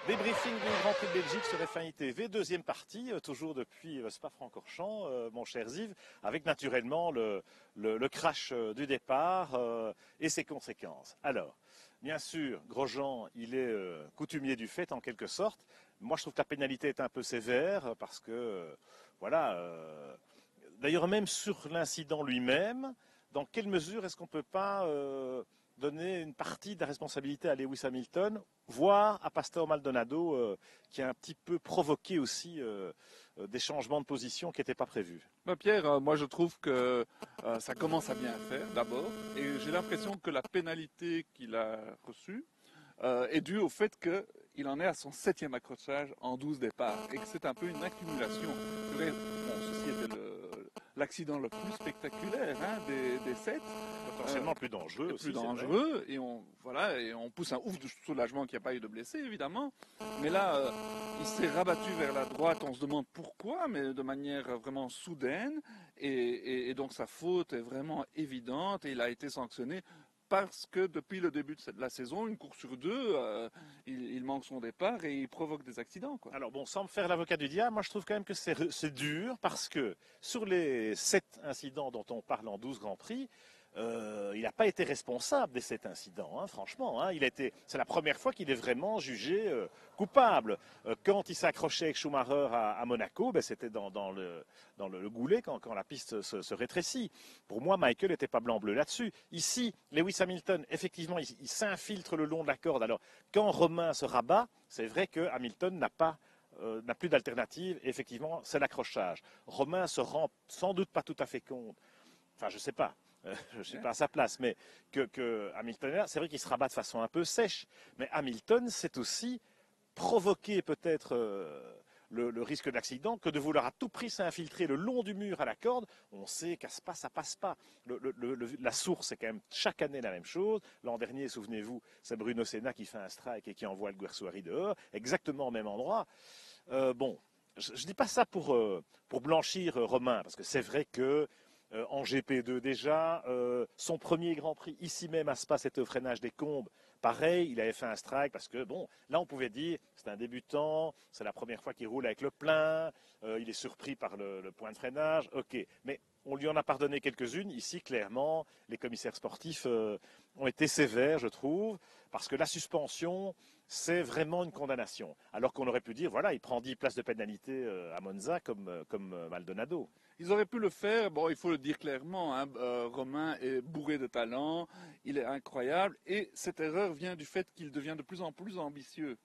Débriefing du Grand Prix de Belgique sur F1 TV, deuxième partie, toujours depuis Spa-Francorchamps, mon cher Ziv, avec naturellement le crash du départ et ses conséquences. Alors, bien sûr, Grosjean, il est coutumier du fait en quelque sorte. Moi, je trouve que la pénalité est un peu sévère parce que, voilà, d'ailleurs même sur l'incident lui-même, dans quelle mesure est-ce qu'on ne peut pas donner une partie de la responsabilité à Lewis Hamilton, voire à Pastor Maldonado, qui a un petit peu provoqué aussi des changements de position qui n'étaient pas prévus. Pierre, moi je trouve que ça commence à bien faire d'abord, et j'ai l'impression que la pénalité qu'il a reçue est due au fait qu'il en est à son 7e accrochage en 12 départs, et que c'est un peu une accumulation. C'est vrai, bon, ceci était l'accident le plus spectaculaire des 7. Potentiellement plus dangereux aussi. Plus dangereux, et on pousse un ouf de soulagement qu'il n'y a pas eu de blessés, évidemment. Mais là, il s'est rabattu vers la droite, on se demande pourquoi, mais de manière vraiment soudaine, et donc sa faute est vraiment évidente, et il a été sanctionné parce que depuis le début de la saison, une course sur deux, il manque son départ et il provoque des accidents, quoi. Alors bon, sans me faire l'avocat du diable, moi je trouve quand même que c'est dur parce que sur les 7 incidents dont on parle en 12 Grands Prix, il n'a pas été responsable de cet incident, hein, franchement. Hein, c'est la première fois qu'il est vraiment jugé coupable. Quand il s'accrochait avec Schumacher à Monaco, ben, c'était dans le goulet quand la piste se rétrécit. Pour moi, Michael n'était pas blanc-bleu là-dessus. Ici, Lewis Hamilton, effectivement, il s'infiltre le long de la corde. Alors, quand Romain se rabat, c'est vrai que Hamilton n'a plus d'alternative. Effectivement, c'est l'accrochage. Romain se rend sans doute pas tout à fait compte. Enfin, je ne sais pas. Je ne suis pas à sa place, mais que Hamilton, c'est vrai qu'il se rabat de façon un peu sèche, mais Hamilton, c'est aussi provoquer peut-être le risque d'accident que de vouloir à tout prix s'infiltrer le long du mur à la corde. On sait qu'à Spa, ça passe pas. La source, c'est quand même chaque année la même chose. L'an dernier, souvenez-vous, c'est Bruno Senna qui fait un strike et qui envoie le Guersuari dehors, exactement au même endroit. Bon, je ne dis pas ça pour blanchir Romain, parce que c'est vrai que en GP2 déjà. Son premier Grand Prix, ici même à Spa, c'était au freinage des Combes. Pareil, il avait fait un strike parce que, bon, là on pouvait dire, c'est un débutant, c'est la première fois qu'il roule avec le plein, il est surpris par le point de freinage, ok. Mais on lui en a pardonné quelques-unes. Ici, clairement, les commissaires sportifs ont été sévères, je trouve, parce que la suspension, c'est vraiment une condamnation. Alors qu'on aurait pu dire, voilà, il prend 10 places de pénalité à Monza comme Maldonado. Ils auraient pu le faire, bon, il faut le dire clairement, hein, Romain est bourré de talent, il est incroyable, et cette erreur vient du fait qu'il devient de plus en plus ambitieux.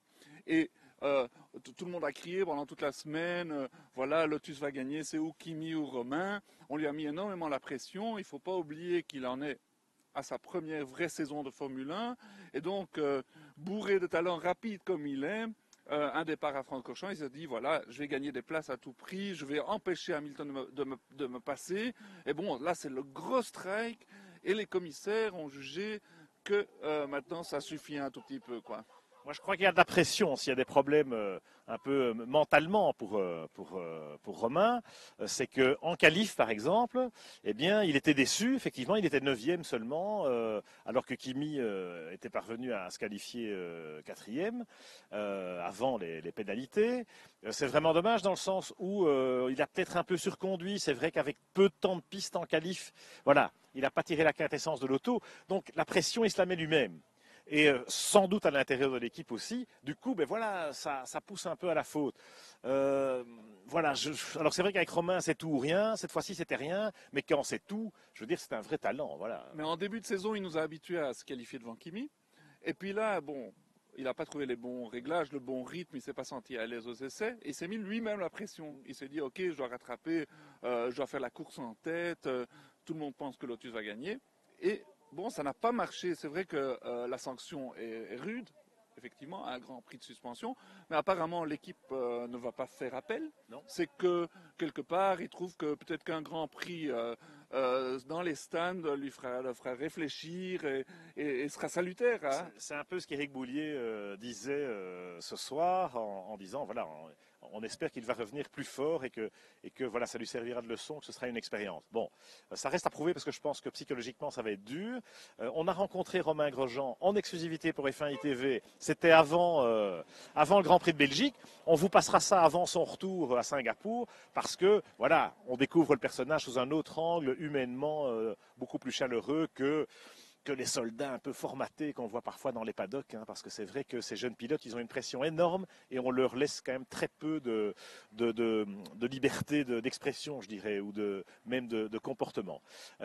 Et tout le monde a crié pendant toute la semaine, voilà, Lotus va gagner, c'est ou Kimi ou Romain. On lui a mis énormément la pression, il ne faut pas oublier qu'il en est à sa première vraie saison de Formule 1, et donc bourré de talent rapide comme il est, un départ à Francorchamps, il s'est dit voilà, je vais gagner des places à tout prix, je vais empêcher Hamilton de me passer. Et bon, là c'est le gros strike et les commissaires ont jugé que maintenant ça suffit un tout petit peu, quoi. Moi, je crois qu'il y a de la pression. S'il y a des problèmes un peu mentalement pour Romain, c'est qu'en qualif, par exemple, eh bien, il était déçu. Effectivement, il était 9e seulement, alors que Kimi était parvenu à se qualifier 4e avant les pénalités. C'est vraiment dommage dans le sens où il a peut-être un peu surconduit. C'est vrai qu'avec peu de temps de piste en qualif, voilà, il n'a pas tiré la quintessence de l'auto. Donc la pression, il se la met lui-même. Et sans doute à l'intérieur de l'équipe aussi. Du coup, ben voilà, ça pousse un peu à la faute. Voilà. Alors c'est vrai qu'avec Romain, c'est tout ou rien. Cette fois-ci, c'était rien. Mais quand c'est tout, je veux dire, c'est un vrai talent. Voilà. Mais en début de saison, il nous a habitués à se qualifier devant Kimi. Et puis là, bon, il n'a pas trouvé les bons réglages, le bon rythme, il ne s'est pas senti à l'aise aux essais. Et il s'est mis lui-même la pression. Il s'est dit, ok, je dois rattraper, je dois faire la course en tête. Tout le monde pense que Lotus va gagner. Et bon, ça n'a pas marché. C'est vrai que la sanction est rude, effectivement, un grand prix de suspension. Mais apparemment, l'équipe ne va pas faire appel. Non. C'est que, quelque part, il trouve que peut-être qu'un grand prix dans les stands le fera réfléchir et sera salutaire. Hein. C'est un peu ce qu'Éric Boulier disait ce soir en disant, voilà, on espère qu'il va revenir plus fort et que voilà, ça lui servira de leçon, que ce sera une expérience. Bon, ça reste à prouver parce que je pense que psychologiquement ça va être dur. On a rencontré Romain Grosjean en exclusivité pour F1 ITV. C'était avant le Grand Prix de Belgique. On vous passera ça avant son retour à Singapour parce que voilà, on découvre le personnage sous un autre angle, humainement beaucoup plus chaleureux que les soldats un peu formatés qu'on voit parfois dans les paddocks, hein, parce que c'est vrai que ces jeunes pilotes, ils ont une pression énorme et on leur laisse quand même très peu de liberté d'expression, je dirais, ou même de comportement.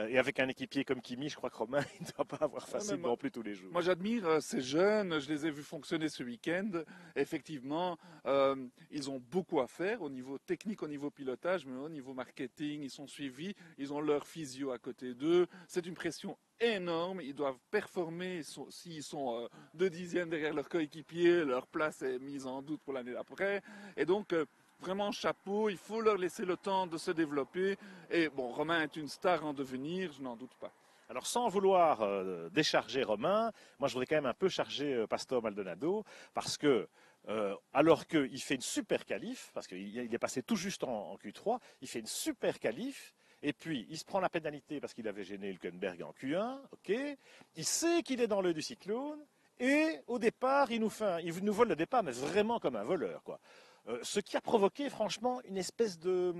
Et avec un équipier comme Kimi, je crois que Romain, il ne doit pas avoir facile non plus tous les jours. Moi, j'admire ces jeunes, je les ai vus fonctionner ce week-end. Effectivement, ils ont beaucoup à faire au niveau technique, au niveau pilotage, mais au niveau marketing, ils sont suivis, ils ont leur physio à côté d'eux. C'est une pression énorme, ils doivent performer. S'ils sont 2/10 derrière leur coéquipier, leur place est mise en doute pour l'année d'après. Et donc, vraiment chapeau, il faut leur laisser le temps de se développer. Et bon, Romain est une star en devenir, je n'en doute pas. Alors sans vouloir décharger Romain, moi je voudrais quand même un peu charger Pastor Maldonado, parce que alors qu'il fait une super qualif, parce qu'il est passé tout juste en Q3, il fait une super qualif, et puis il se prend la pénalité parce qu'il avait gêné Hülkenberg en Q1, ok, il sait qu'il est dans l'œil du cyclone, et au départ il nous vole le départ, mais vraiment comme un voleur, quoi. Ce qui a provoqué franchement une espèce de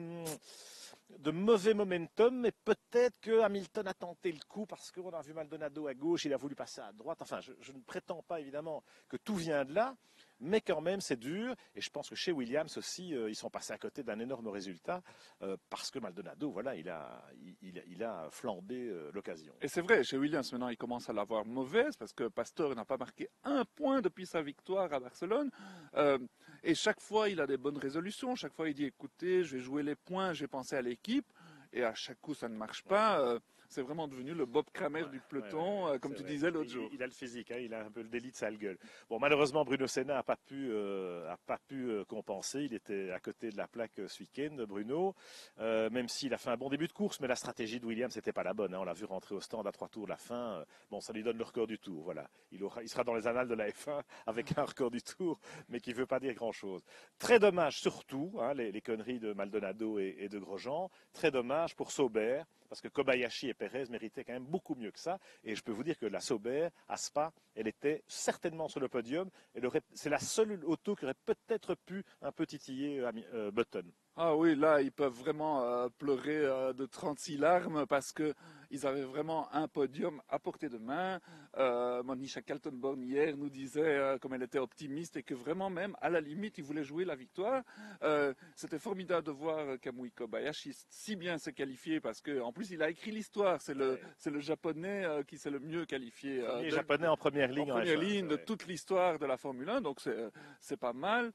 mauvais momentum, mais peut-être que Hamilton a tenté le coup parce qu'on a vu Maldonado à gauche, il a voulu passer à droite. Enfin, je ne prétends pas évidemment que tout vient de là, mais quand même c'est dur. Et je pense que chez Williams aussi, ils sont passés à côté d'un énorme résultat parce que Maldonado, voilà, il a flambé l'occasion. Et c'est vrai, chez Williams maintenant il commence à l'avoir mauvaise parce que Pastor n'a pas marqué un point depuis sa victoire à Barcelone. Et chaque fois il a des bonnes résolutions, chaque fois il dit écoutez, je vais jouer les points, j'ai pensé à l'équipe. Et à chaque coup ça ne marche pas. C'est vraiment devenu le Bob Kramer du peloton, comme tu disais l'autre jour. Il a le physique, hein, il a un peu le délit de sale gueule. Bon, malheureusement, Bruno Senna n'a pas pu compenser. Il était à côté de la plaque ce week-end, Bruno, même s'il a fait un bon début de course, mais la stratégie de Williams n'était pas la bonne. Hein. On l'a vu rentrer au stand à 3 tours de la fin. Bon, ça lui donne le record du tour. Voilà. Il sera dans les annales de la F1 avec un record du tour, mais qui ne veut pas dire grand-chose. Très dommage, surtout, hein, les conneries de Maldonado et de Grosjean. Très dommage pour Sauber, parce que Kobayashi et Pérez méritaient quand même beaucoup mieux que ça. Et je peux vous dire que la Sauber, à Spa, elle était certainement sur le podium. C'est la seule auto qui aurait peut-être pu un peu titiller Button. Ah oui, là, ils peuvent vraiment pleurer de 36 larmes parce qu'ils avaient vraiment un podium à portée de main. Monisha Kaltenborn hier nous disait comme elle était optimiste et que vraiment même, à la limite, ils voulaient jouer la victoire. C'était formidable de voir Kamui Kobayashi si bien se qualifier parce qu'en plus, il a écrit l'histoire. C'est le japonais qui s'est le mieux qualifié. Le japonais en première ligne. En première ligne de toute l'histoire de la Formule 1, donc c'est pas mal.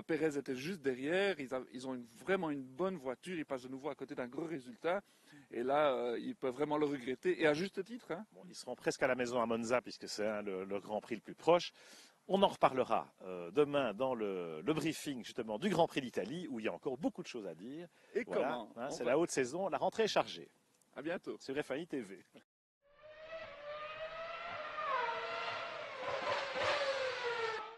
Pérez était juste derrière. Ils ont vraiment une bonne voiture, ils passent de nouveau à côté d'un gros résultat et là ils peuvent vraiment le regretter et à juste titre. Hein. Bon, ils seront presque à la maison à Monza puisque c'est le Grand Prix le plus proche. On en reparlera demain dans le briefing justement du Grand Prix d'Italie où il y a encore beaucoup de choses à dire. Et voilà, comment hein, c'est la haute saison, la rentrée est chargée. À bientôt. Sur F1 TV.